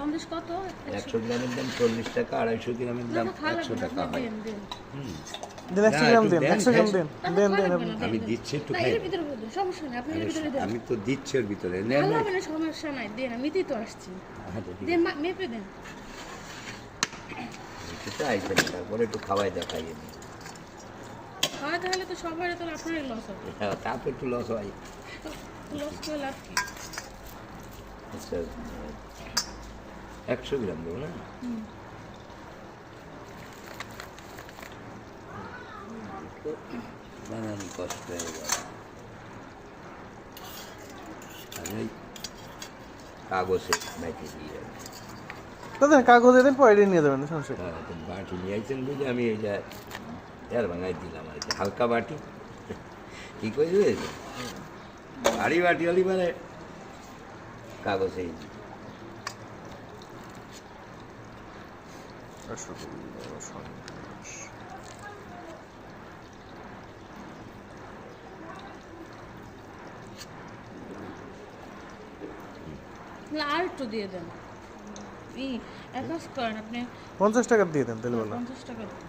সন্দেশ কত? 100 গ্রামের দাম 40 টাকা, 250 গ্রামের দাম 100 টাকা হয়। দেন দেন। দেন 100 গ্রাম দেন, 100 গ্রাম দেন, দেন দেন আপনি। আমি দিচ্ছি একটু না, খাই। এর ভিতরে দেন, সমস্যা নেই, আপনি এর ভিতরে দেন। আমি তো দিচ্ছি এর ভিতরে, নেন ভালো না। হবে না, সমস্যা নাই, দেন, আমি নিতেই তো আসছি। আচ্ছা, ঠিক দেন, মেপে দেন। আছে, তো আইসেন, তারপরে একটু খাওয়াই দেখাইয়ে নিই। হয় তাহলে তো সবার তো আপনারই লস হবে। হ্যাঁ, তা তো একটু লস হয়। লস করে লাভ কি? আচ্ছা, 100 গ্রাম দেবো না? নানান কষ্ট হয়ে গেল। আমি কাগজে বাইকে দিয়ে যাবো। দাদা কাগজে দেন, পরে নিয়ে যাবেন, সমস্যা নেই। হ্যাঁ, তো বাটি নিয়ে আসছেন বুঝে আমি এটা এর ভাঙাই দিলাম আর কি, হালকা বাটি। ঠিক হয়ে যাবে, ভারী বাটি হলে মানে কাগজেই দিই। আর একটু দিয়ে দেন। এক কাজ করেন আপনি, 50 টাকা দিয়ে দেন তাহলে বলো। 50 টাকা দেন।